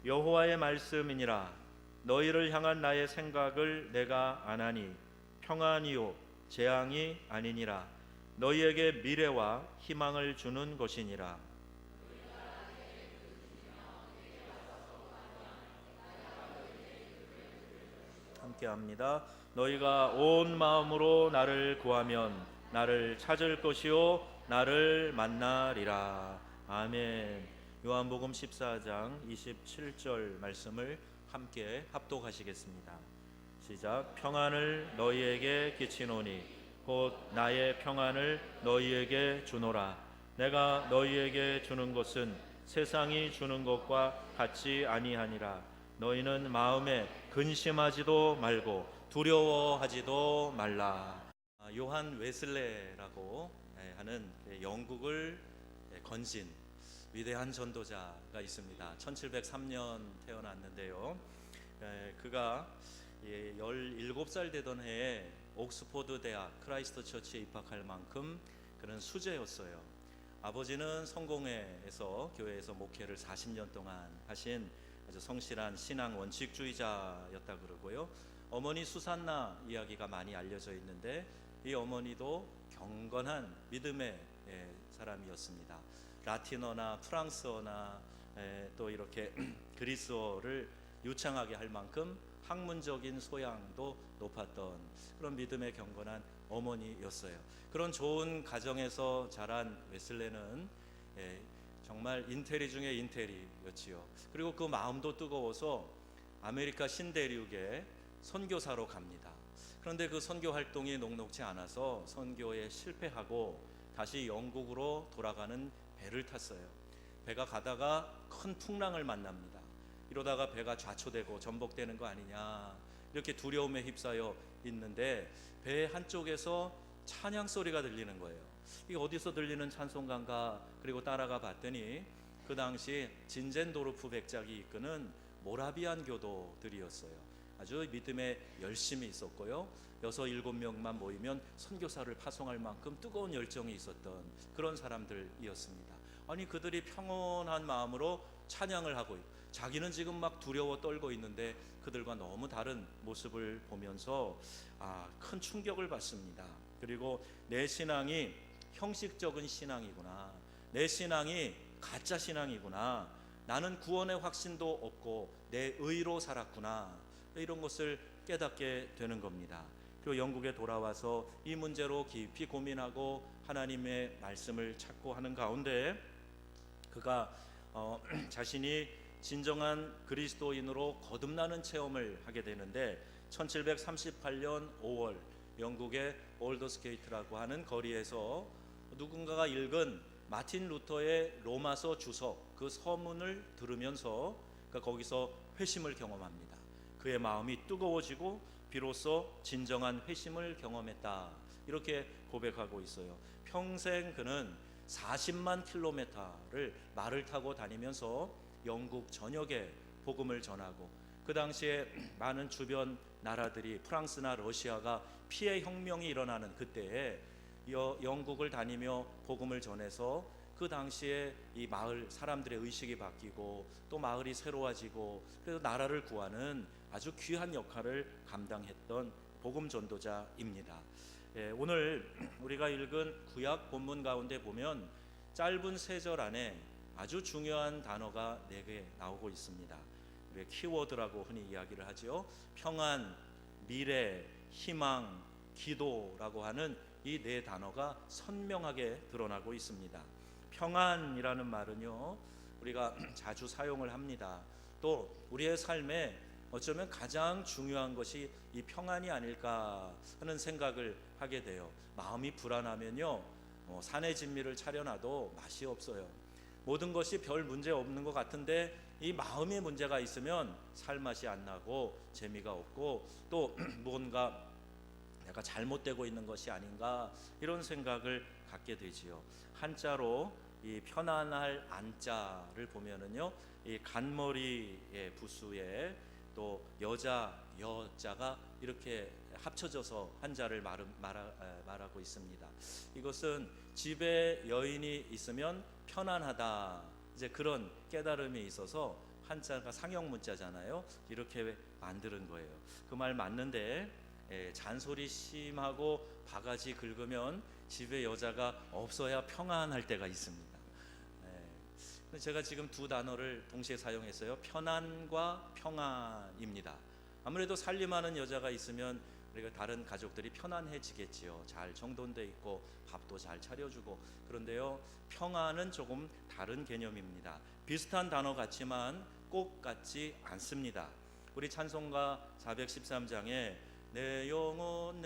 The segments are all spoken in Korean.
여호와의 말씀이니라. 너희를 향한 나의 생각을 내가 아나니 평안이요 재앙이 아니니라. 너희에게 미래와 희망을 주는 것이니라. 함께합니다. 너희가 온 마음으로 나를 구하면 나를 찾을 것이요 나를 만나리라. 아멘. 요한복음 14장 27절 말씀을 함께 합독하시겠습니다. 시작. 평안을 너희에게 끼치노니 곧 나의 평안을 너희에게 주노라. 내가 너희에게 주는 것은 세상이 주는 것과 같지 아니하니라. 너희는 마음에 근심하지도 말고 두려워하지도 말라. 요한 웨슬레라고 하는 영국을 건진 위대한 전도자가 있습니다. 1703년 태어났는데요. 그가 17살 되던 해에 옥스포드 대학 크라이스트 처치에 입학할 만큼 그는 수재였어요. 아버지는 성공회에서 교회에서 목회를 40년 동안 하신 아주 성실한 신앙 원칙주의자였다 그러고요. 어머니 수산나 이야기가 많이 알려져 있는데 이 어머니도 경건한 믿음의 사람이었습니다. 라틴어나 프랑스어나 또 이렇게 그리스어를 유창하게 할 만큼 학문적인 소양도 높았던 그런 믿음의 경건한 어머니였어요. 그런 좋은 가정에서 자란 웨슬레는 정말 인테리 중에 인테리였지요. 그리고 그 마음도 뜨거워서 아메리카 신대륙에 선교사로 갑니다. 그런데 그 선교 활동이 녹록지 않아서 선교에 실패하고 다시 영국으로 돌아가는 배를 탔어요. 배가 가다가 큰 풍랑을 만납니다. 이러다가 배가 좌초되고 전복되는 거 아니냐 이렇게 두려움에 휩싸여 있는데 배 한쪽에서 찬양 소리가 들리는 거예요. 이게 어디서 들리는 찬송가인가 그리고 따라가 봤더니 그 당시 진젠도르프 백작이 이끄는 모라비안 교도들이었어요. 아주 믿음에 열심이 있었고요. 6, 7명만 모이면 선교사를 파송할 만큼 뜨거운 열정이 있었던 그런 사람들이었습니다. 아니 그들이 평온한 마음으로 찬양을 하고 자기는 지금 막 두려워 떨고 있는데 그들과 너무 다른 모습을 보면서 큰 충격을 받습니다. 그리고 내 신앙이 형식적인 신앙이구나. 내 신앙이 가짜 신앙이구나. 나는 구원의 확신도 없고 내 의로 살았구나. 이런 것을 깨닫게 되는 겁니다. 그리고 영국에 돌아와서 이 문제로 깊이 고민하고 하나님의 말씀을 찾고 하는 가운데 그가 자신이 진정한 그리스도인으로 거듭나는 체험을 하게 되는데 1738년 5월 영국의 올더스게이트라고 하는 거리에서 누군가가 읽은 마틴 루터의 로마서 주석 그 서문을 들으면서 거기서 회심을 경험합니다. 그의 마음이 뜨거워지고 비로소 진정한 회심을 경험했다. 이렇게 고백하고 있어요. 평생 그는 40만 킬로미터를 말을 타고 다니면서 영국 전역에 복음을 전하고 그 당시에 많은 주변 나라들이 프랑스나 러시아가 피해 혁명이 일어나는 그때에 영국을 다니며 복음을 전해서 그 당시에 이 마을 사람들의 의식이 바뀌고 또 마을이 새로워지고 그래서 나라를 구하는 아주 귀한 역할을 감당했던 복음 전도자입니다. 오늘 우리가 읽은 구약 본문 가운데 보면 짧은 3절 안에 아주 중요한 단어가 4개 나오고 있습니다. 키워드라고 흔히 이야기를 하죠. 평안, 미래, 희망, 기도라고 하는 이 4단어가 선명하게 드러나고 있습니다. 평안이라는 말은요 우리가 자주 사용을 합니다. 또 우리의 삶에 어쩌면 가장 중요한 것이 이 평안이 아닐까 하는 생각을 하게 돼요. 마음이 불안하면요 산의 진미를 차려놔도 맛이 없어요. 모든 것이 별 문제 없는 것 같은데 이 마음에 문제가 있으면 살맛이 안 나고 재미가 없고 또 뭔가 내가 잘못되고 있는 것이 아닌가 이런 생각을 갖게 되지요. 한자로 이 편안할 안자를 보면은요 이 간머리의 부수에 또 여자 여자가 이렇게 합쳐져서 한자를 말하고 있습니다. 이것은 집에 여인이 있으면 편안하다 이제 그런 깨달음이 있어서 한자가 상형 문자잖아요. 이렇게 만드는 거예요. 그 말 맞는데 잔소리 심하고 바가지 긁으면 집에 여자가 없어야 평안할 때가 있습니다. 제가 지금 두 단어를 동시에 사용했어요. 편안과 평안입니다. 아무래도 살림하는 여자가 있으면 우리가 다른 가족들이 편안해지겠지요. 잘 정돈돼 있고 밥도 잘 차려주고. 그런데요, 평안은 조금 다른 개념입니다. 비슷한 단어 같지만 꼭 같지 않습니다. 우리 찬송가 413장에 내 영혼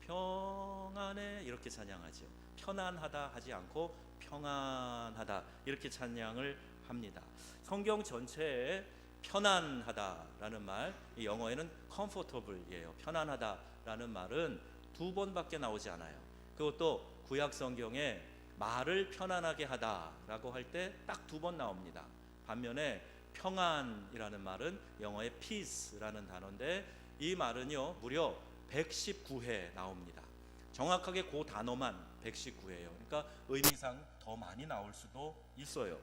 평안해 이렇게 찬양하죠. 편안하다 하지 않고 평안하다 이렇게 찬양을 합니다. 성경 전체에 편안하다라는 말, 이 영어에는 comfortable이에요. 편안하다라는 말은 두 번밖에 나오지 않아요. 그것도 구약 성경에 말을 편안하게 하다라고 할 때 딱 두 번 나옵니다. 반면에 평안이라는 말은 영어의 peace라는 단어인데 이 말은요 무려 119회 나옵니다. 정확하게 그 단어만 119회예요. 그러니까 의미상 더 많이 나올 수도 있어요.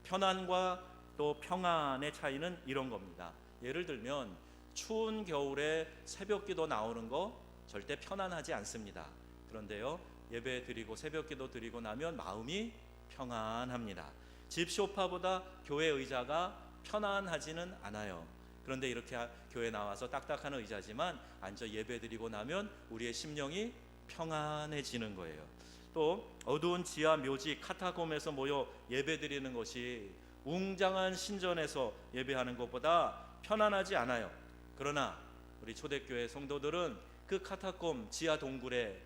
편안과 또 평안의 차이는 이런 겁니다. 예를 들면 추운 겨울에 새벽기도 나오는 거 절대 편안하지 않습니다. 그런데요 예배 드리고 새벽기도 드리고 나면 마음이 평안합니다. 집 소파보다 교회 의자가 편안하지는 않아요. 그런데 이렇게 교회 나와서 딱딱한 의자지만 앉아 예배 드리고 나면 우리의 심령이 평안해지는 거예요. 또 어두운 지하 묘지 카타콤에서 모여 예배 드리는 것이 웅장한 신전에서 예배하는 것보다 편안하지 않아요. 그러나 우리 초대교회 성도들은 그 카타콤 지하 동굴의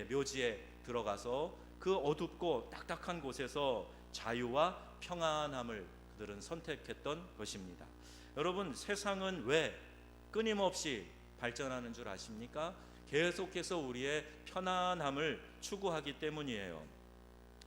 묘지에 들어가서 그 어둡고 딱딱한 곳에서 자유와 평안함을 그들은 선택했던 것입니다. 여러분, 세상은 왜 끊임없이 발전하는 줄 아십니까? 계속해서 우리의 편안함을 추구하기 때문이에요.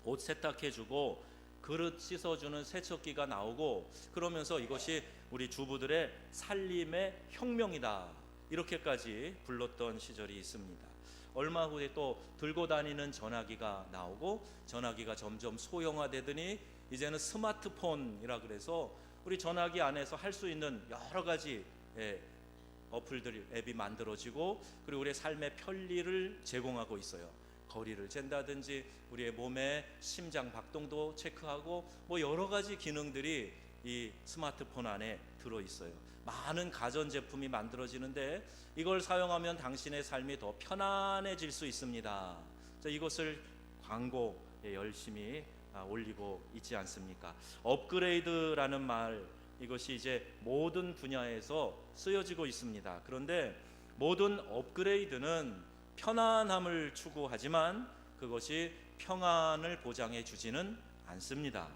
옷 세탁해주고 그릇 씻어주는 세척기가 나오고 그러면서 이것이 우리 주부들의 살림의 혁명이다 이렇게까지 불렀던 시절이 있습니다. 얼마 후에 또 들고 다니는 전화기가 나오고 전화기가 점점 소형화되더니 이제는 스마트폰이라 그래서 우리 전화기 안에서 할 수 있는 여러 가지 어플들, 앱이 만들어지고 그리고 우리의 삶의 편리를 제공하고 있어요. 거리를 잰다든지 우리의 몸의 심장 박동도 체크하고 뭐 여러 가지 기능들이 이 스마트폰 안에 들어있어요. 많은 가전제품이 만들어지는데 이걸 사용하면 당신의 삶이 더 편안해질 수 있습니다. 이것을 광고에 열심히 올리고 있지 않습니까? 업그레이드라는 말, 이것이 이제 모든 분야에서 쓰여지고 있습니다. 그런데 모든 업그레이드는 편안함을 추구하지만 그것이 평안을 보장해 주지는 않습니다.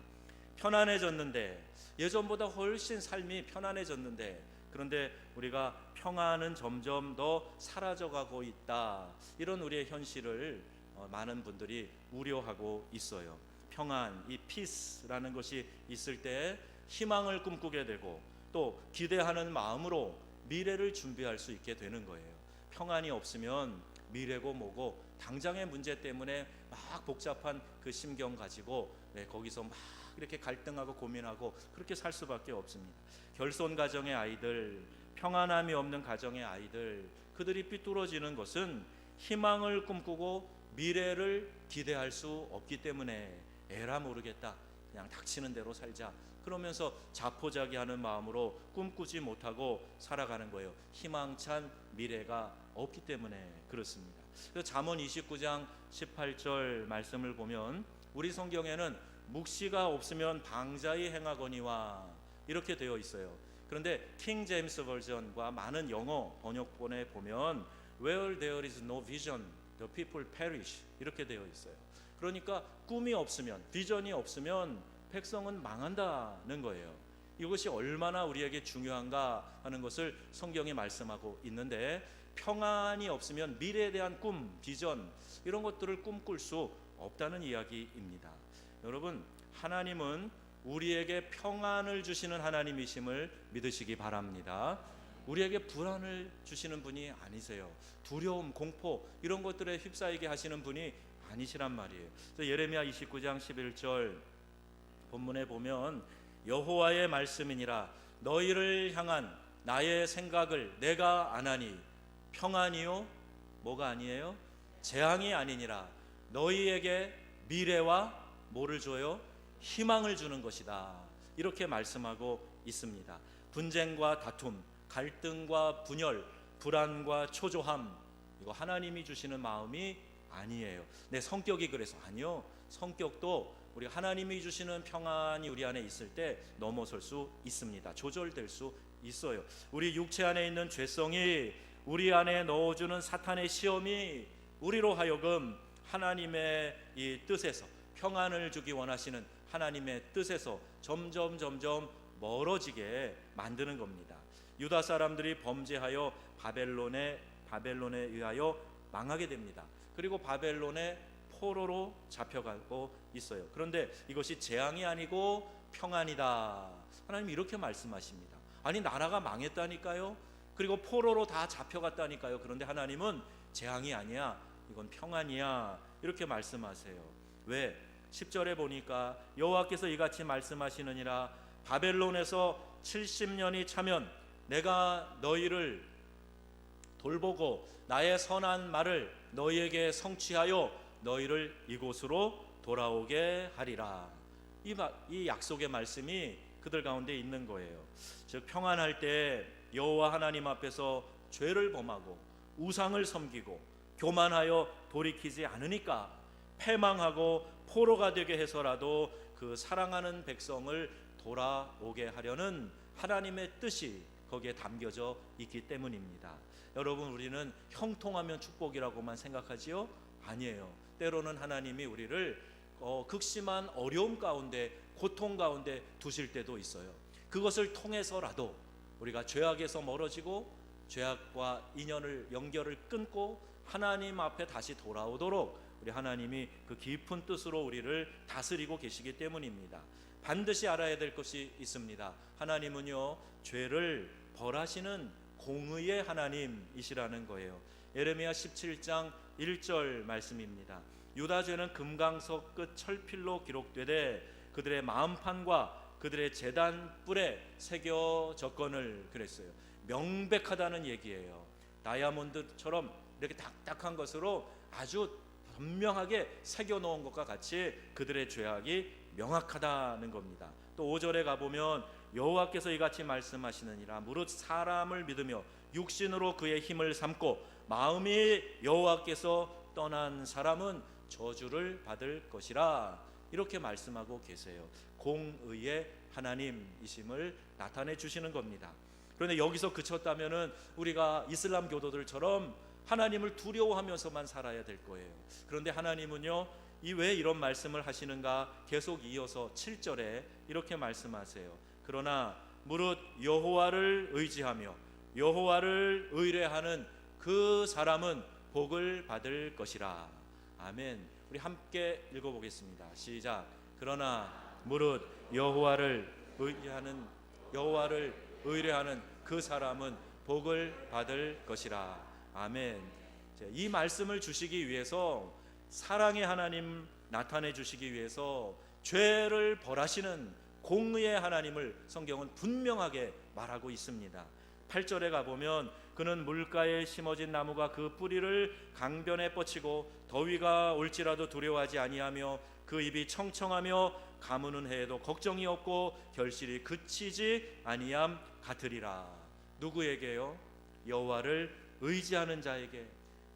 편안해졌는데 예전보다 훨씬 삶이 편안해졌는데 그런데 우리가 평안은 점점 더 사라져가고 있다. 이런 우리의 현실을 많은 분들이 우려하고 있어요. 평안, 이 피스라는 것이 있을 때 희망을 꿈꾸게 되고 또 기대하는 마음으로 미래를 준비할 수 있게 되는 거예요. 평안이 없으면 미래고 뭐고 당장의 문제 때문에 막 복잡한 그 심경 가지고 거기서 막 이렇게 갈등하고 고민하고 그렇게 살 수밖에 없습니다. 결손 가정의 아이들, 평안함이 없는 가정의 아이들, 그들이 삐뚤어지는 것은 희망을 꿈꾸고 미래를 기대할 수 없기 때문에 에라 모르겠다, 그냥 닥치는 대로 살자 그러면서 자포자기하는 마음으로 꿈꾸지 못하고 살아가는 거예요. 희망찬 미래가 없기 때문에 그렇습니다. 잠언 29장 18절 말씀을 보면 우리 성경에는 묵시가 없으면 방자히 행하거니와 이렇게 되어 있어요. 그런데 킹 제임스 버전과 많은 영어 번역본에 보면 Where there is no vision, the people perish 이렇게 되어 있어요. 그러니까 꿈이 없으면, 비전이 없으면 백성은 망한다는 거예요. 이것이 얼마나 우리에게 중요한가 하는 것을 성경이 말씀하고 있는데 평안이 없으면 미래에 대한 꿈, 비전 이런 것들을 꿈꿀 수 없다는 이야기입니다. 여러분, 하나님은 우리에게 평안을 주시는 하나님이심을 믿으시기 바랍니다. 우리에게 불안을 주시는 분이 아니세요. 두려움, 공포 이런 것들에 휩싸이게 하시는 분이 아니시란 말이에요. 예레미야 29장 11절 본문에 보면 여호와의 말씀이니라. 너희를 향한 나의 생각을 내가 아나니 평안이요 뭐가 아니에요? 재앙이 아니니라. 너희에게 미래와 뭐를 줘요? 희망을 주는 것이다. 이렇게 말씀하고 있습니다. 분쟁과 다툼, 갈등과 분열, 불안과 초조함, 이거 하나님이 주시는 마음이 아니에요. 내 성격이 그래서 아니요. 성격도 우리 하나님이 주시는 평안이 우리 안에 있을 때 넘어설 수 있습니다. 조절될 수 있어요. 우리 육체 안에 있는 죄성이 우리 안에 넣어주는 사탄의 시험이 우리로 하여금 하나님의 이 뜻에서 평안을 주기 원하시는 하나님의 뜻에서 점점 멀어지게 만드는 겁니다. 유다 사람들이 범죄하여 바벨론에 의하여 망하게 됩니다. 그리고 바벨론의 포로로 잡혀가고 있어요. 그런데 이것이 재앙이 아니고 평안이다. 하나님 이렇게 말씀하십니다. 아니 나라가 망했다니까요. 그리고 포로로 다 잡혀갔다니까요. 그런데 하나님은 재앙이 아니야. 이건 평안이야. 이렇게 말씀하세요. 왜? 10절에 보니까 여호와께서 이같이 말씀하시느니라. 바벨론에서 70년이 차면 내가 너희를 돌보고 나의 선한 말을 너희에게 성취하여 너희를 이곳으로 돌아오게 하리라. 이 약속의 말씀이 그들 가운데 있는 거예요. 즉 평안할 때 여호와 하나님 앞에서 죄를 범하고 우상을 섬기고 교만하여 돌이키지 않으니까 패망하고 포로가 되게 해서라도 그 사랑하는 백성을 돌아오게 하려는 하나님의 뜻이 거기에 담겨져 있기 때문입니다. 여러분, 우리는 형통하면 축복이라고만 생각하지요? 아니에요. 때로는 하나님이 우리를 극심한 어려움 가운데, 고통 가운데 두실 때도 있어요. 그것을 통해서라도 우리가 죄악에서 멀어지고 죄악과 연결을 끊고 하나님 앞에 다시 돌아오도록 우리 하나님이 그 깊은 뜻으로 우리를 다스리고 계시기 때문입니다. 반드시 알아야 될 것이 있습니다. 하나님은요, 죄를 벌하시는 공의의 하나님이시라는 거예요. 예레미야 17장 1절 말씀입니다. 유다 죄는 금강석 끝 철필로 기록되되 그들의 마음판과 그들의 제단 뿔에 새겨졌거늘 그랬어요. 명백하다는 얘기예요. 다이아몬드처럼 이렇게 딱딱한 것으로 아주 분명하게 새겨놓은 것과 같이 그들의 죄악이 명확하다는 겁니다. 또 5절에 가보면 여호와께서 이같이 말씀하시느니라. 무릇 사람을 믿으며 육신으로 그의 힘을 삼고 마음이 여호와께서 떠난 사람은 저주를 받을 것이라. 이렇게 말씀하고 계세요. 공의의 하나님이심을 나타내 주시는 겁니다. 그런데 여기서 그쳤다면은 우리가 이슬람 교도들처럼 하나님을 두려워하면서만 살아야 될 거예요. 그런데 하나님은요, 왜 이런 말씀을 하시는가? 계속 이어서 7절에 이렇게 말씀하세요. 그러나 무릇 여호와를 의지하며 여호와를 의뢰하는 그 사람은 복을 받을 것이라. 아멘. 우리 함께 읽어보겠습니다. 시작. 그러나 무릇 여호와를 의뢰하는 그 사람은 복을 받을 것이라. 아멘. 이 말씀을 주시기 위해서, 사랑의 하나님 나타내 주시기 위해서 죄를 벌하시는 공의의 하나님을 성경은 분명하게 말하고 있습니다. 8절에 가보면 그는 물가에 심어진 나무가 그 뿌리를 강변에 뻗치고 더위가 올지라도 두려워하지 아니하며 그 입이 청청하며 가무는 해에도 걱정이 없고 결실이 그치지 아니함 같으리라. 누구에게요? 여호와를 의지하는 자에게,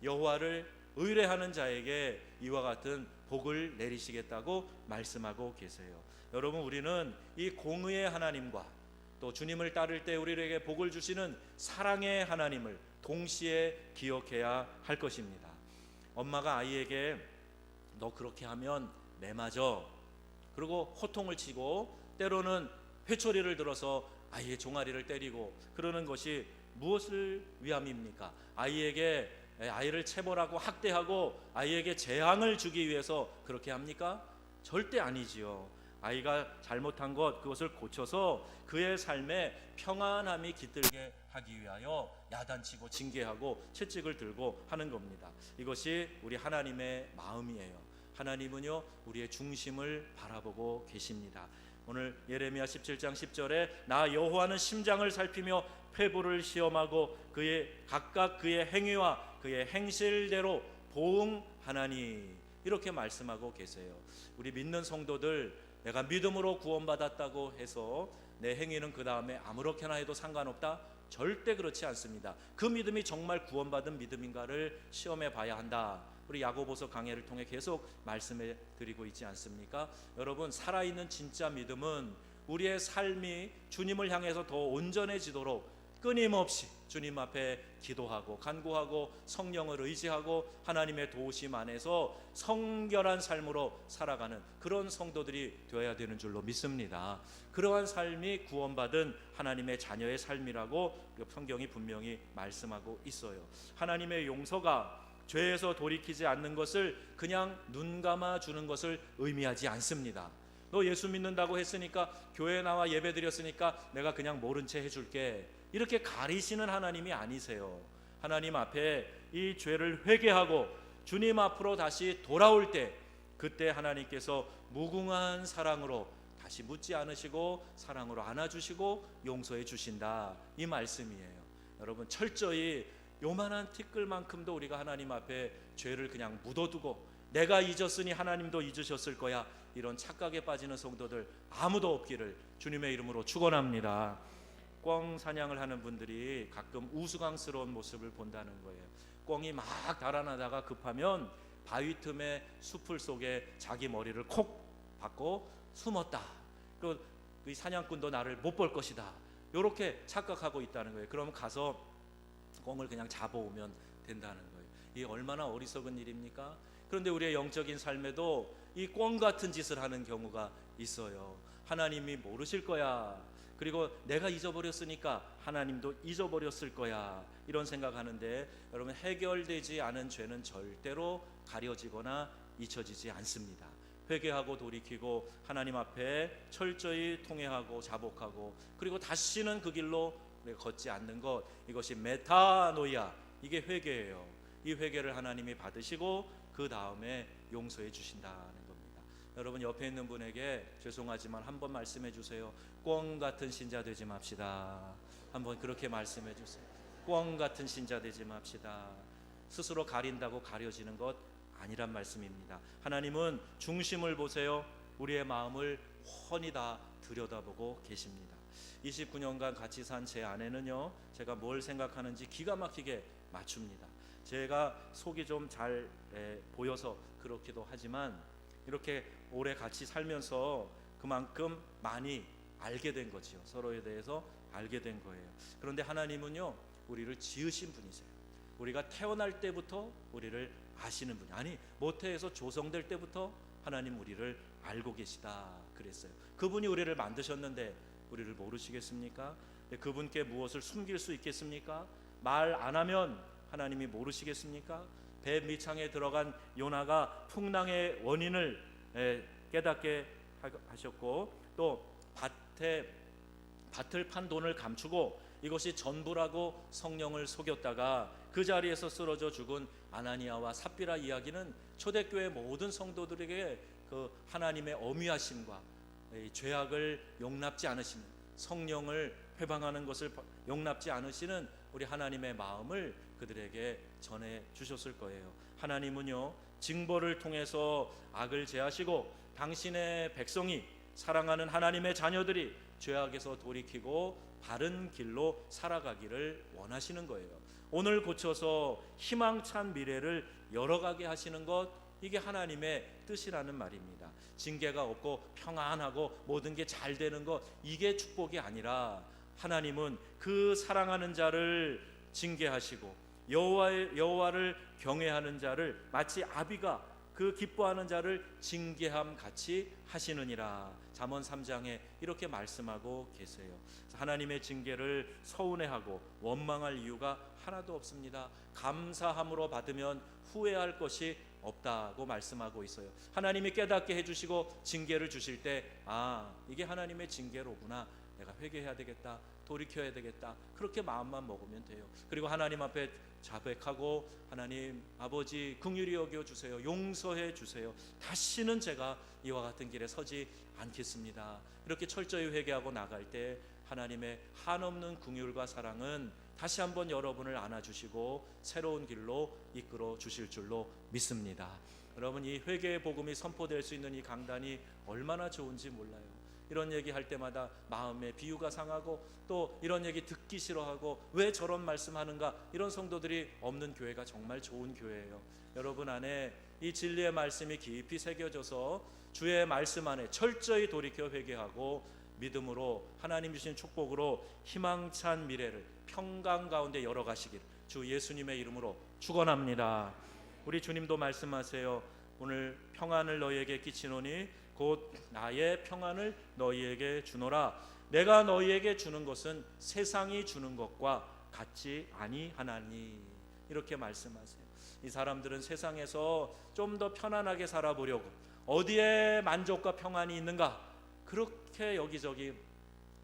여호와를 의뢰하는 자에게 이와 같은 복을 내리시겠다고 말씀하고 계세요. 여러분, 우리는 이 공의의 하나님과 또 주님을 따를 때 우리에게 복을 주시는 사랑의 하나님을 동시에 기억해야 할 것입니다. 엄마가 아이에게 너 그렇게 하면 매 맞아, 그리고 호통을 치고 때로는 회초리를 들어서 아이의 종아리를 때리고 그러는 것이 무엇을 위함입니까? 아이를 체벌하고 학대하고 아이에게 재앙을 주기 위해서 그렇게 합니까? 절대 아니지요. 아이가 잘못한 것, 그것을 고쳐서 그의 삶에 평안함이 깃들게 하기 위하여 야단치고 징계하고 채찍을 들고 하는 겁니다. 이것이 우리 하나님의 마음이에요. 하나님은요, 우리의 중심을 바라보고 계십니다. 오늘 예레미야 17장 10절에 나 여호와는 심장을 살피며 폐부를 시험하고 각각 그의 행위와 그의 행실대로 보응하나니, 이렇게 말씀하고 계세요. 우리 믿는 성도들, 내가 믿음으로 구원받았다고 해서 내 행위는 그 다음에 아무렇게나 해도 상관없다? 절대 그렇지 않습니다. 그 믿음이 정말 구원받은 믿음인가를 시험해 봐야 한다. 우리 야고보서 강해를 통해 계속 말씀해 드리고 있지 않습니까? 여러분, 살아있는 진짜 믿음은 우리의 삶이 주님을 향해서 더 온전해지도록 끊임없이 주님 앞에 기도하고 간구하고 성령을 의지하고 하나님의 도우심 안에서 성결한 삶으로 살아가는 그런 성도들이 되어야 되는 줄로 믿습니다. 그러한 삶이 구원받은 하나님의 자녀의 삶이라고 성경이 분명히 말씀하고 있어요. 하나님의 용서가 죄에서 돌이키지 않는 것을 그냥 눈 감아 주는 것을 의미하지 않습니다. 너 예수 믿는다고 했으니까, 교회 나와 예배 드렸으니까 내가 그냥 모른 채 해줄게, 이렇게 가리시는 하나님이 아니세요. 하나님 앞에 이 죄를 회개하고 주님 앞으로 다시 돌아올 때, 그때 하나님께서 무궁한 사랑으로 다시 묻지 않으시고 사랑으로 안아주시고 용서해 주신다, 이 말씀이에요. 여러분, 철저히 요만한 티끌만큼도 우리가 하나님 앞에 죄를 그냥 묻어두고 내가 잊었으니 하나님도 잊으셨을 거야, 이런 착각에 빠지는 성도들 아무도 없기를 주님의 이름으로 축원합니다. 꿩 사냥을 하는 분들이 가끔 우스꽝스러운 모습을 본다는 거예요. 꿩이 막 달아나다가 급하면 바위 틈에 수풀 속에 자기 머리를 콕 박고 숨었다. 그 사냥꾼도 나를 못 볼 것이다, 이렇게 착각하고 있다는 거예요. 그러면 가서 꿩을 그냥 잡아오면 된다는 거예요. 이게 얼마나 어리석은 일입니까? 그런데 우리의 영적인 삶에도 이 꿩 같은 짓을 하는 경우가 있어요. 하나님이 모르실 거야, 그리고 내가 잊어버렸으니까 하나님도 잊어버렸을 거야, 이런 생각하는데, 여러분, 해결되지 않은 죄는 절대로 가려지거나 잊혀지지 않습니다. 회개하고 돌이키고 하나님 앞에 철저히 통회하고 자복하고, 그리고 다시는 그 길로 걷지 않는 것, 이것이 메타노이아, 이게 회개예요. 이 회개를 하나님이 받으시고 그 다음에 용서해 주신다는 겁니다. 여러분, 옆에 있는 분에게 죄송하지만 한번 말씀해 주세요. 꿩 같은 신자 되지 맙시다. 한번 그렇게 말씀해 주세요. 꿩 같은 신자 되지 맙시다. 스스로 가린다고 가려지는 것 아니란 말씀입니다. 하나님은 중심을 보세요. 우리의 마음을 훤히 다 들여다보고 계십니다. 29년간 같이 산 제 아내는요, 제가 뭘 생각하는지 기가 막히게 맞춥니다. 제가 속이 좀 잘 보여서 그렇기도 하지만, 이렇게 오래 같이 살면서 그만큼 많이 알게 된 거지요. 서로에 대해서 알게 된 거예요. 그런데 하나님은요, 우리를 지으신 분이세요. 우리가 태어날 때부터 우리를 아시는 분이, 아니 모태에서 조성될 때부터 하나님 우리를 알고 계시다 그랬어요. 그분이 우리를 만드셨는데 우리를 모르시겠습니까? 그분께 무엇을 숨길 수 있겠습니까? 말 안 하면 하나님이 모르시겠습니까? 배 밑창에 들어간 요나가 풍랑의 원인을 깨닫게 하셨고, 또 밭을 판 돈을 감추고 이것이 전부라고 성령을 속였다가 그 자리에서 쓰러져 죽은 아나니아와 삽비라 이야기는 초대교회 모든 성도들에게 그 하나님의 어미하심과 죄악을 용납지 않으시는, 성령을 회방하는 것을 용납지 않으시는 우리 하나님의 마음을 그들에게 전해 주셨을 거예요. 하나님은요, 징벌을 통해서 악을 제하시고 당신의 백성이, 사랑하는 하나님의 자녀들이 죄악에서 돌이키고 바른 길로 살아가기를 원하시는 거예요. 오늘 고쳐서 희망찬 미래를 열어가게 하시는 것, 이게 하나님의 뜻이라는 말입니다. 징계가 없고 평안하고 모든 게 잘 되는 것, 이게 축복이 아니라, 하나님은 그 사랑하는 자를 징계하시고 여호와를 경외하는 자를 마치 아비가 그 기뻐하는 자를 징계함 같이 하시느니라. 잠언 3장에 이렇게 말씀하고 계세요. 하나님의 징계를 서운해하고 원망할 이유가 하나도 없습니다. 감사함으로 받으면 후회할 것이 없다고 말씀하고 있어요. 하나님이 깨닫게 해주시고 징계를 주실 때, 아, 이게 하나님의 징계로구나, 내가 회개해야 되겠다, 돌이켜야 되겠다, 그렇게 마음만 먹으면 돼요. 그리고 하나님 앞에 자백하고, 하나님 아버지 긍휼히 여겨 주세요, 용서해 주세요, 다시는 제가 이와 같은 길에 서지 않겠습니다. 이렇게 철저히 회개하고 나갈 때 하나님의 한없는 긍휼과 사랑은 다시 한번 여러분을 안아주시고 새로운 길로 이끌어 주실 줄로 믿습니다. 여러분, 이 회개의 복음이 선포될 수 있는 이 강단이 얼마나 좋은지 몰라요. 이런 얘기 할 때마다 마음에 비유가 상하고, 또 이런 얘기 듣기 싫어하고, 왜 저런 말씀하는가, 이런 성도들이 없는 교회가 정말 좋은 교회예요. 여러분 안에 이 진리의 말씀이 깊이 새겨져서 주의 말씀 안에 철저히 돌이켜 회개하고 믿음으로 하나님 주신 축복으로 희망찬 미래를 평강 가운데 열어가시길 주 예수님의 이름으로 축원합니다. 우리 주님도 말씀하세요. 오늘 평안을 너희에게 끼치노니 곧 나의 평안을 너희에게 주노라. 내가 너희에게 주는 것은 세상이 주는 것과 같지 아니하나니. 이렇게 말씀하세요. 이 사람들은 세상에서 좀 더 편안하게 살아보려고 어디에 만족과 평안이 있는가, 그렇게 여기저기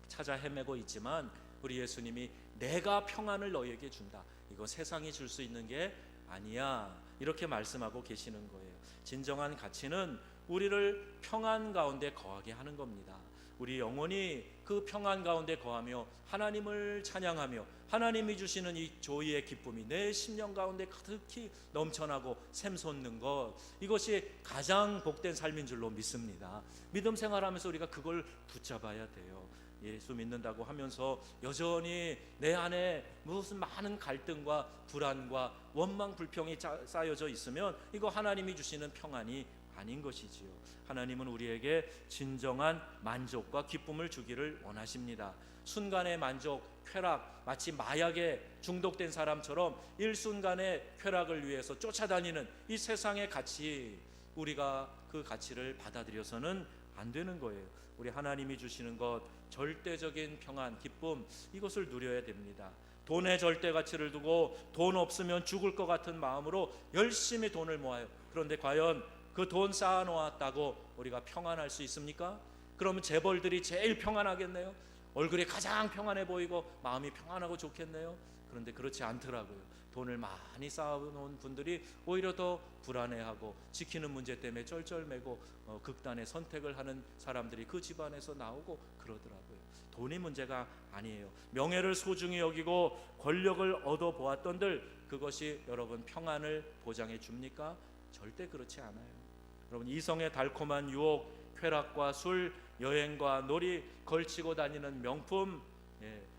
찾아 헤매고 있지만 우리 예수님이 내가 평안을 너희에게 준다, 이거 세상이 줄 수 있는 게 아니야, 이렇게 말씀하고 계시는 거예요. 진정한 가치는 우리를 평안 가운데 거하게 하는 겁니다. 우리 영혼이 그 평안 가운데 거하며 하나님을 찬양하며 하나님이 주시는 이 조의의 기쁨이 내 심령 가운데 가득히 넘쳐나고 샘솟는 것, 이것이 가장 복된 삶인 줄로 믿습니다. 믿음 생활하면서 우리가 그걸 붙잡아야 돼요. 예수 믿는다고 하면서 여전히 내 안에 무슨 많은 갈등과 불안과 원망 불평이 쌓여져 있으면 이거 하나님이 주시는 평안이 아닌 것이지요. 하나님은 우리에게 진정한 만족과 기쁨을 주기를 원하십니다. 순간의 만족, 쾌락, 마치 마약에 중독된 사람처럼 일순간의 쾌락을 위해서 쫓아다니는 이 세상의 가치, 우리가 그 가치를 받아들여서는 안 되는 거예요. 우리 하나님이 주시는 것, 절대적인 평안, 기쁨, 이것을 누려야 됩니다. 돈의 절대 가치를 두고 돈 없으면 죽을 것 같은 마음으로 열심히 돈을 모아요. 그런데 과연 그 돈 쌓아놓았다고 우리가 평안할 수 있습니까? 그러면 재벌들이 제일 평안하겠네요. 얼굴이 가장 평안해 보이고 마음이 평안하고 좋겠네요. 그런데 그렇지 않더라고요. 돈을 많이 쌓아놓은 분들이 오히려 더 불안해하고 지키는 문제 때문에 쩔쩔매고 극단의 선택을 하는 사람들이 그 집안에서 나오고 그러더라고요. 돈이 문제가 아니에요. 명예를 소중히 여기고 권력을 얻어보았던들, 그것이 여러분 평안을 보장해 줍니까? 절대 그렇지 않아요. 여러분, 이성의 달콤한 유혹, 쾌락과 술, 여행과 놀이, 걸치고 다니는 명품,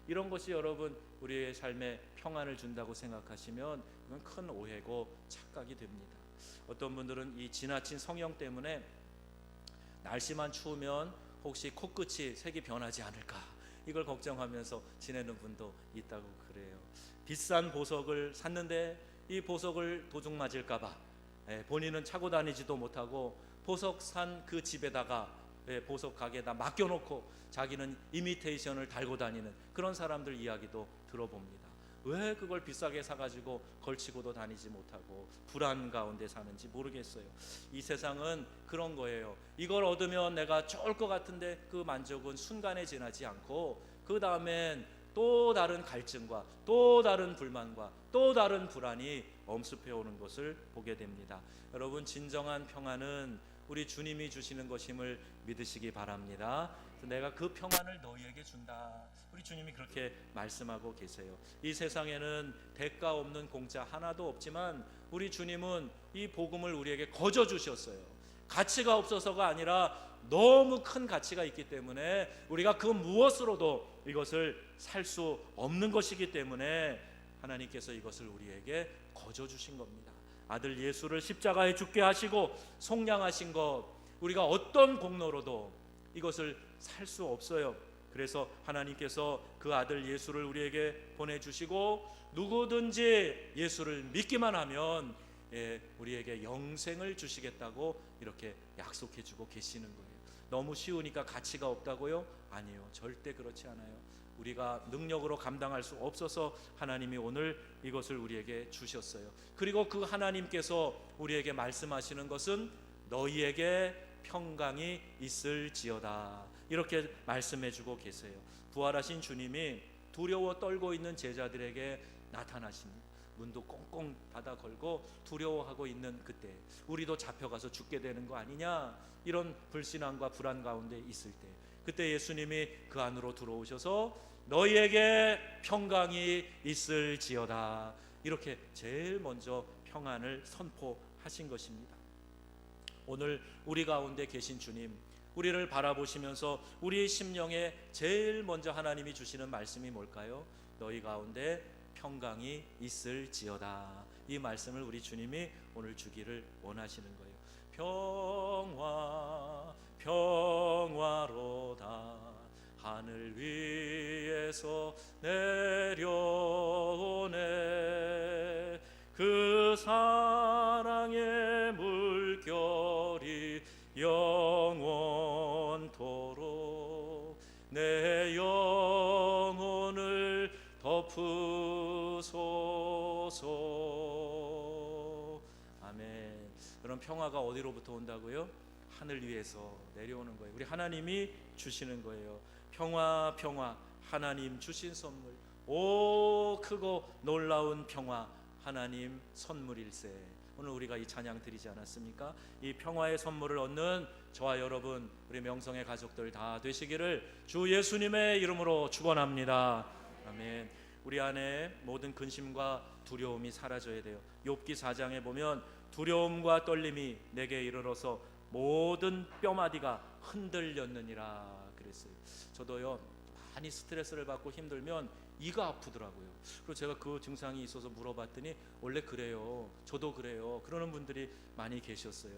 이런 것이 여러분 우리의 삶에 평안을 준다고 생각하시면 이건 큰 오해고 착각이 됩니다. 어떤 분들은 이 지나친 성형 때문에 날씨만 추우면 혹시 코끝이 색이 변하지 않을까, 이걸 걱정하면서 지내는 분도 있다고 그래요. 비싼 보석을 샀는데 이 보석을 도둑 맞을까 봐 본인은 차고 다니지도 못하고 보석 산 그 집에다가 보석 가게에다 맡겨놓고 자기는 이미테이션을 달고 다니는 그런 사람들 이야기도 들어봅니다. 왜 그걸 비싸게 사가지고 걸치고도 다니지 못하고 불안 가운데 사는지 모르겠어요. 이 세상은 그런 거예요. 이걸 얻으면 내가 좋을 것 같은데 그 만족은 순간에 지나지 않고 그 다음엔 또 다른 갈증과 또 다른 불만과 또 다른 불안이 엄습해 오는 것을 보게 됩니다. 여러분, 진정한 평안은 우리 주님이 주시는 것임을 믿으시기 바랍니다. 내가 그 평안을 너희에게 준다, 우리 주님이 그렇게 말씀하고 계세요. 이 세상에는 대가 없는 공짜 하나도 없지만 우리 주님은 이 복음을 우리에게 거저 주셨어요. 가치가 없어서가 아니라 너무 큰 가치가 있기 때문에 우리가 그 무엇으로도 이것을 살 수 없는 것이기 때문에 하나님께서 이것을 우리에게 거저 주신 겁니다. 아들 예수를 십자가에 죽게 하시고 속량하신 것, 우리가 어떤 공로로도 이것을 살 수 없어요. 그래서 하나님께서 그 아들 예수를 우리에게 보내주시고 누구든지 예수를 믿기만 하면 우리에게 영생을 주시겠다고 이렇게 약속해주고 계시는 거예요. 너무 쉬우니까 가치가 없다고요? 아니요, 절대 그렇지 않아요. 우리가 능력으로 감당할 수 없어서 하나님이 오늘 이것을 우리에게 주셨어요. 그리고 그 하나님께서 우리에게 말씀하시는 것은 너희에게 평강이 있을지어다. 이렇게 말씀해 주고 계세요. 부활하신 주님이 두려워 떨고 있는 제자들에게 나타나십니다. 문도 꽁꽁 닫아 걸고 두려워하고 있는 그때, 우리도 잡혀가서 죽게 되는 거 아니냐, 이런 불신앙과 불안 가운데 있을 때, 그때 예수님이 그 안으로 들어오셔서 너희에게 평강이 있을지어다, 이렇게 제일 먼저 평안을 선포하신 것입니다. 오늘 우리 가운데 계신 주님, 우리를 바라보시면서 우리의 심령에 제일 먼저 하나님이 주시는 말씀이 뭘까요? 너희 가운데 평강이 있을지어다. 이 말씀을 우리 주님이 오늘 주기를 원하시는 거예요. 평화 평화로다, 하늘 위에서 내려오네. 그 사랑의 물결이 영원토록 내 영혼을 덮으소서. 아멘. 그럼 평화가 어디로부터 온다고요? 하늘 위에서 내려오는 거예요. 우리 하나님이 주시는 거예요. 평화 평화, 하나님 주신 선물. 오 크고 놀라운 평화, 하나님 선물일세. 오늘 우리가 이 찬양 드리지 않았습니까? 이 평화의 선물을 얻는 저와 여러분, 우리 명성의 가족들 다 되시기를 주 예수님의 이름으로 축원합니다. 아멘. 우리 안에 모든 근심과 두려움이 사라져야 돼요. 욥기 4장에 보면 두려움과 떨림이 내게 이르러서 모든 뼈마디가 흔들렸느니라 그랬어요. 저도요, 많이 스트레스를 받고 힘들면 이가 아프더라고요. 그리고 제가 그 증상이 있어서 물어봤더니 원래 그래요, 저도 그래요, 그러는 분들이 많이 계셨어요.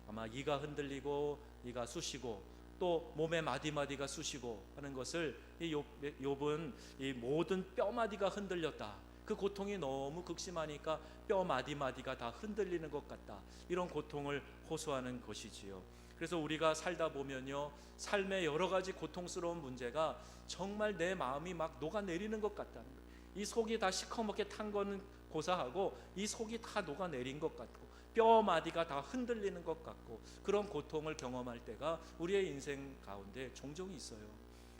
아마 이가 흔들리고 이가 쑤시고 또 몸의 마디마디가 쑤시고 하는 것을 이 욥은 이 모든 뼈마디가 흔들렸다, 그 고통이 너무 극심하니까 뼈 마디마디가 다 흔들리는 것 같다, 이런 고통을 호소하는 것이지요. 그래서 우리가 살다 보면요, 삶의 여러 가지 고통스러운 문제가 정말 내 마음이 막 녹아내리는 것 같다는 거예요. 이 속이 다 시커멓게 탄 거는 고사하고 이 속이 다 녹아내린 것 같고 뼈 마디가 다 흔들리는 것 같고, 그런 고통을 경험할 때가 우리의 인생 가운데 종종 있어요.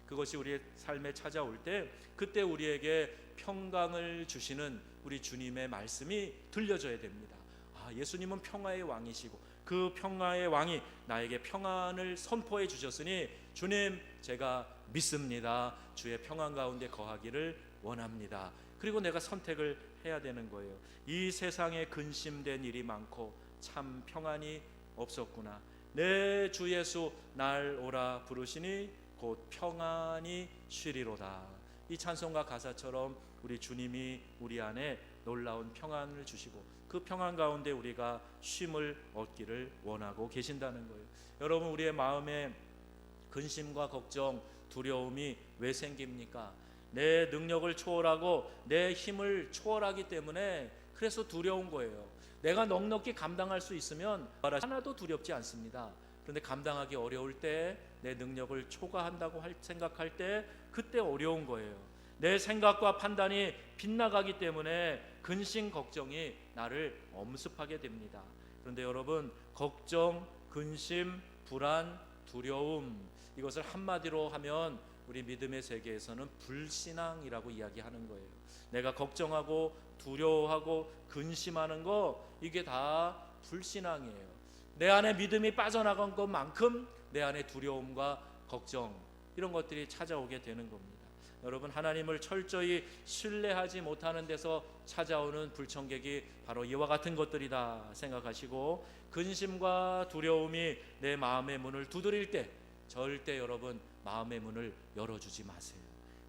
그것이 우리의 삶에 찾아올 때, 그때 우리에게 평강을 주시는 우리 주님의 말씀이 들려져야 됩니다. 아, 예수님은 평화의 왕이시고 그 평화의 왕이 나에게 평안을 선포해 주셨으니 주님, 제가 믿습니다. 주의 평안 가운데 거하기를 원합니다. 그리고 내가 선택을 해야 되는 거예요. 이 세상에 근심된 일이 많고 참 평안이 없었구나. 내 주 예수 날 오라 부르시니 곧 평안이 쉬리로다. 이 찬송가 가사처럼 우리 주님이 우리 안에 놀라운 평안을 주시고 그 평안 가운데 우리가 쉼을 얻기를 원하고 계신다는 거예요. 여러분, 우리의 마음에 근심과 걱정, 두려움이 왜 생깁니까? 내 능력을 초월하고 내 힘을 초월하기 때문에 그래서 두려운 거예요. 내가 넉넉히 감당할 수 있으면 하나도 두렵지 않습니다. 그런데 감당하기 어려울 때, 내 능력을 초과한다고 생각할 때, 그때 어려운 거예요. 내 생각과 판단이 빗나가기 때문에 근심, 걱정이 나를 엄습하게 됩니다. 그런데 여러분, 걱정, 근심, 불안, 두려움, 이것을 한마디로 하면 우리 믿음의 세계에서는 불신앙이라고 이야기하는 거예요. 내가 걱정하고 두려워하고 근심하는 거, 이게 다 불신앙이에요. 내 안에 믿음이 빠져나간 것만큼 내 안에 두려움과 걱정, 이런 것들이 찾아오게 되는 겁니다. 여러분, 하나님을 철저히 신뢰하지 못하는 데서 찾아오는 불청객이 바로 이와 같은 것들이다 생각하시고, 근심과 두려움이 내 마음의 문을 두드릴 때 절대 여러분 마음의 문을 열어주지 마세요.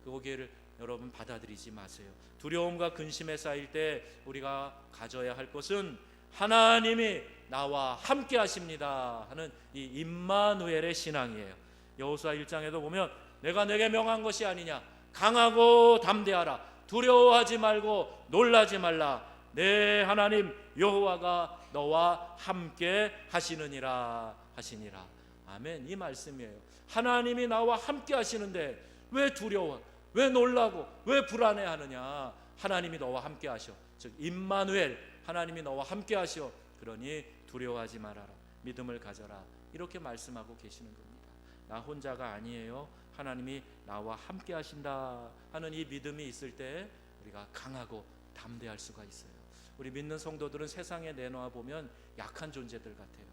거기를 여러분 받아들이지 마세요. 두려움과 근심에 쌓일 때 우리가 가져야 할 것은 하나님이 나와 함께 하십니다 하는 이 임마누엘의 신앙이에요. 여호수아 1장에도 보면 내가 내게 명한 것이 아니냐, 강하고 담대하라, 두려워하지 말고 놀라지 말라, 내 하나님 여호와가 너와 함께 하시느니라 하시니라. 아멘. 이 말씀이에요. 하나님이 나와 함께 하시는데 왜 두려워, 왜 놀라고, 왜 불안해하느냐? 하나님이 너와 함께 하셔. 즉 임마누엘, 하나님이 너와 함께 하시오. 그러니 두려워하지 말아라, 믿음을 가져라, 이렇게 말씀하고 계시는 겁니다. 나 혼자가 아니에요. 하나님이 나와 함께 하신다 하는 이 믿음이 있을 때 우리가 강하고 담대할 수가 있어요. 우리 믿는 성도들은 세상에 내놓아 보면 약한 존재들 같아요.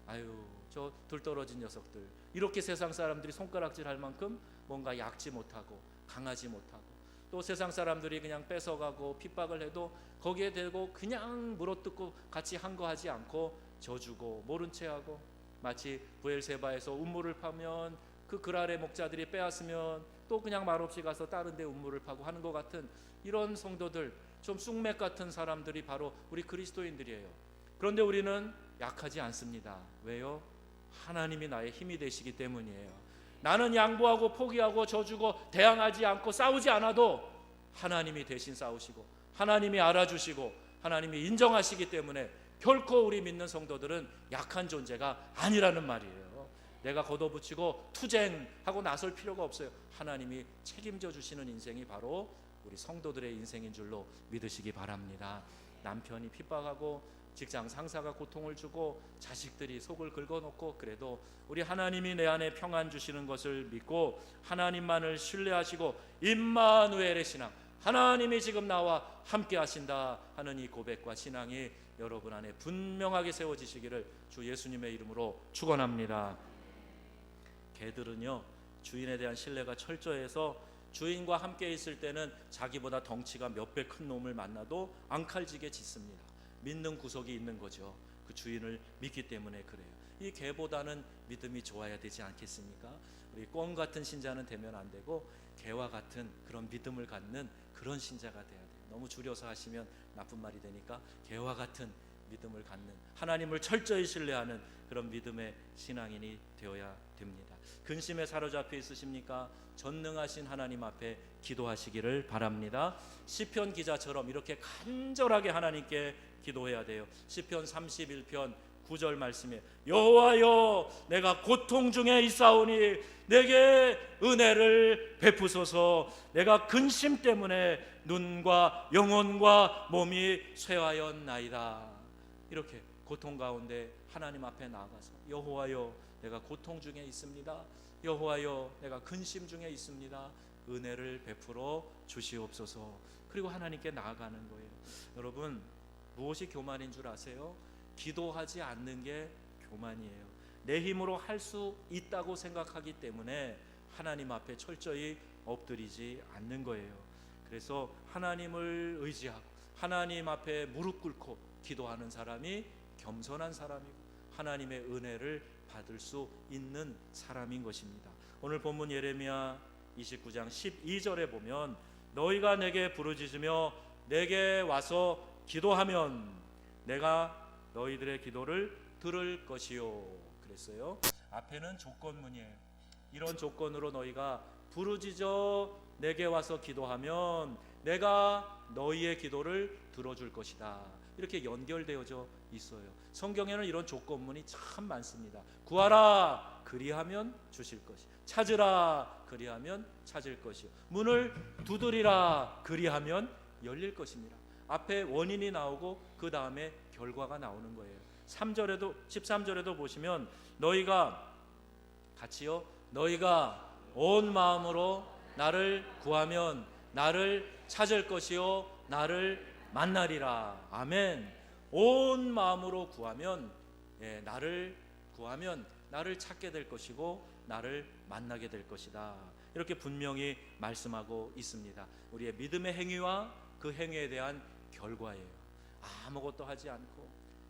아유, 저 둘떨어진 녀석들, 이렇게 세상 사람들이 손가락질 할 만큼 뭔가 약지 못하고 강하지 못하고, 또 세상 사람들이 그냥 뺏어가고 핍박을 해도 거기에 대고 그냥 물어뜯고 같이 한 거 하지 않고 져주고 모른 체하고, 마치 브엘세바에서 운물을 파면 그 그랄의 목자들이 빼앗으면 또 그냥 말없이 가서 다른 데 운물을 파고 하는 것 같은 이런 성도들, 좀 쑥맥 같은 사람들이 바로 우리 그리스도인들이에요. 그런데 우리는 약하지 않습니다. 왜요? 하나님이 나의 힘이 되시기 때문이에요. 나는 양보하고 포기하고 져주고 대항하지 않고 싸우지 않아도 하나님이 대신 싸우시고 하나님이 알아주시고 하나님이 인정하시기 때문에 결코 우리 믿는 성도들은 약한 존재가 아니라는 말이에요. 내가 걷어붙이고 투쟁하고 나설 필요가 없어요. 하나님이 책임져 주시는 인생이 바로 우리 성도들의 인생인 줄로 믿으시기 바랍니다. 남편이 핍박하고 직장 상사가 고통을 주고 자식들이 속을 긁어놓고, 그래도 우리 하나님이 내 안에 평안 주시는 것을 믿고 하나님만을 신뢰하시고 임마누엘의 신앙, 하나님이 지금 나와 함께 하신다 하는 이 고백과 신앙이 여러분 안에 분명하게 세워지시기를 주 예수님의 이름으로 축원합니다. 개들은요, 주인에 대한 신뢰가 철저해서 주인과 함께 있을 때는 자기보다 덩치가 몇 배 큰 놈을 만나도 앙칼지게 짖습니다. 믿는 구석이 있는 거죠. 그 주인을 믿기 때문에 그래요. 이 개보다는 믿음이 좋아야 되지 않겠습니까? 우리 꿩 같은 신자는 되면 안 되고 개와 같은 그런 믿음을 갖는 그런 신자가 돼야 돼요. 너무 줄여서 하시면 나쁜 말이 되니까 개와 같은 믿음을 갖는, 하나님을 철저히 신뢰하는 그런 믿음의 신앙인이 되어야 됩니다. 근심에 사로잡혀 있으십니까? 전능하신 하나님 앞에 기도하시기를 바랍니다. 시편 기자처럼 이렇게 간절하게 하나님께 기도해야 돼요. 시편 31편 9절 말씀에 여호와여, 내가 고통 중에 있사오니 내게 은혜를 베푸소서. 내가 근심 때문에 눈과 영혼과 몸이 쇠하였나이다. 이렇게 고통 가운데 하나님 앞에 나아가서 여호와여, 내가 고통 중에 있습니다. 여호와여, 내가 근심 중에 있습니다. 은혜를 베풀어 주시옵소서. 그리고 하나님께 나아가는 거예요. 여러분, 무엇이 교만인 줄 아세요? 기도하지 않는 게 교만이에요. 내 힘으로 할 수 있다고 생각하기 때문에 하나님 앞에 철저히 엎드리지 않는 거예요. 그래서 하나님을 의지하고 하나님 앞에 무릎 꿇고 기도하는 사람이 겸손한 사람이고 하나님의 은혜를 받을 수 있는 사람인 것입니다. 오늘 본문 예레미야 29장 12절에 보면 너희가 내게 부르짖으며 내게 와서 기도하면 내가 너희들의 기도를 들을 것이요 그랬어요. 앞에는 조건문이에요. 이런 조건으로 너희가 부르짖어 내게 와서 기도하면 내가 너희의 기도를 들어줄 것이다. 이렇게 연결되어져 있어요. 성경에는 이런 조건문이 참 많습니다. 구하라 그리하면 주실 것이, 찾으라 그리하면 찾을 것이요, 문을 두드리라 그리하면 열릴 것입니다. 앞에 원인이 나오고 그 다음에 결과가 나오는 거예요. 13절에도 보시면 너희가 같이요, 너희가 온 마음으로 나를 구하면 나를 찾을 것이요 나를 만나리라. 아멘. 온 마음으로 구하면, 나를 구하면 나를 찾게 될 것이고 나를 만나게 될 것이다. 이렇게 분명히 말씀하고 있습니다. 우리의 믿음의 행위와 그 행위에 대한 결과예요. 아무것도 하지 않고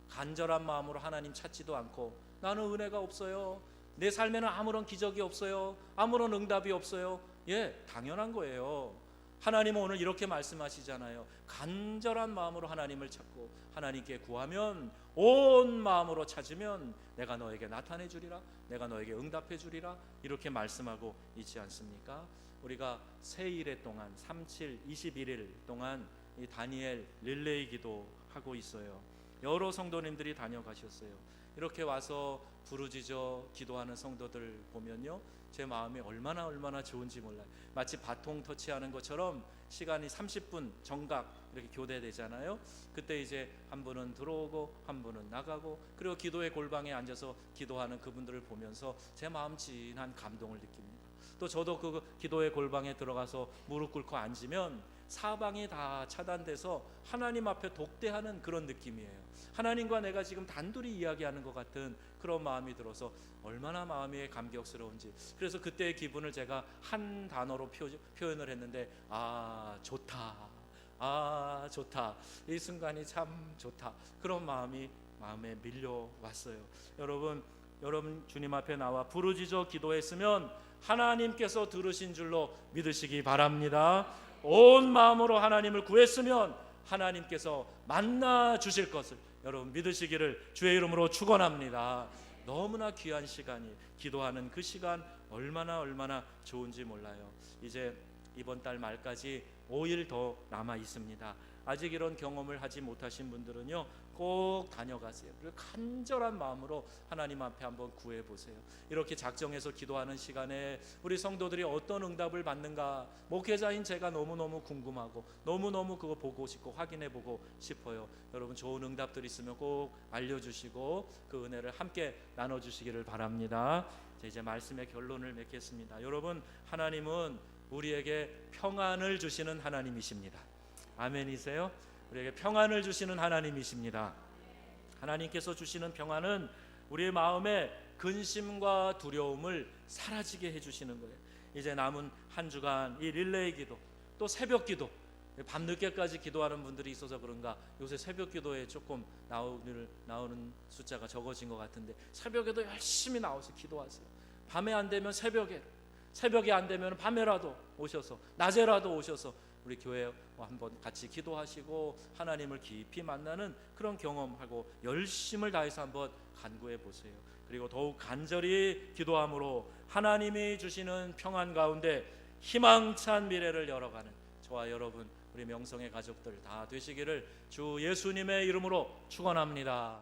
간절한 마음으로 하나님 찾지도 않고 나는 은혜가 없어요, 내 삶에는 아무런 기적이 없어요, 아무런 응답이 없어요. 당연한 거예요. 하나님은 오늘 이렇게 말씀하시잖아요. 간절한 마음으로 하나님을 찾고 하나님께 구하면, 온 마음으로 찾으면 내가 너에게 나타내 주리라, 내가 너에게 응답해 주리라, 이렇게 말씀하고 있지 않습니까? 우리가 새 일의 동안 37, 21일 동안 이 다니엘 릴레이 기도 하고 있어요. 여러 성도님들이 다녀가셨어요. 이렇게 와서 부르짖어 기도하는 성도들 보면요, 제 마음이 얼마나 좋은지 몰라요. 마치 바통 터치하는 것처럼 시간이 30분 정각 이렇게 교대되잖아요. 그때 이제 한 분은 들어오고 한 분은 나가고, 그리고 기도의 골방에 앉아서 기도하는 그분들을 보면서 제 마음 진한 감동을 느낍니다. 또 저도 그 기도의 골방에 들어가서 무릎 꿇고 앉으면 사방이 다 차단돼서 하나님 앞에 독대하는 그런 느낌이에요. 하나님과 내가 지금 단둘이 이야기하는 것 같은 그런 마음이 들어서 얼마나 마음이 감격스러운지. 그래서 그때의 기분을 제가 한 단어로 표현을 했는데, 좋다, 좋다, 이 순간이 참 좋다, 그런 마음에 밀려왔어요. 여러분 주님 앞에 나와 부르짖어 기도했으면 하나님께서 들으신 줄로 믿으시기 바랍니다. 온 마음으로 하나님을 구했으면 하나님께서 만나 주실 것을 여러분 믿으시기를 주의 이름으로 축원합니다. 너무나 귀한 시간이, 기도하는 그 시간 얼마나 좋은지 몰라요. 이제 이번 달 말까지 5일 더 남아 있습니다. 아직 이런 경험을 하지 못하신 분들은요, 꼭 다녀가세요. 그리고 간절한 마음으로 하나님 앞에 한번 구해보세요. 이렇게 작정해서 기도하는 시간에 우리 성도들이 어떤 응답을 받는가, 목회자인 제가 너무너무 궁금하고 너무너무 그거 보고 싶고 확인해보고 싶어요. 여러분 좋은 응답들 있으면 꼭 알려주시고 그 은혜를 함께 나눠주시기를 바랍니다. 이제 말씀의 결론을 맺겠습니다. 여러분, 하나님은 우리에게 평안을 주시는 하나님이십니다. 아멘이세요? 우리에게 평안을 주시는 하나님이십니다. 하나님께서 주시는 평안은 우리의 마음에 근심과 두려움을 사라지게 해주시는 거예요. 이제 남은 한 주간 이 릴레이 기도, 또 새벽 기도, 밤늦게까지 기도하는 분들이 있어서 그런가 요새 새벽 기도에 조금 나오는 숫자가 적어진 것 같은데, 새벽에도 열심히 나와서 기도하세요. 밤에 안 되면 새벽에 안 되면 밤에라도 오셔서, 낮에라도 오셔서 우리 교회와 한번 같이 기도하시고 하나님을 깊이 만나는 그런 경험하고 열심을 다해서 한번 간구해 보세요. 그리고 더욱 간절히 기도함으로 하나님이 주시는 평안 가운데 희망찬 미래를 열어가는 저와 여러분, 우리 명성의 가족들 다 되시기를 주 예수님의 이름으로 축원합니다.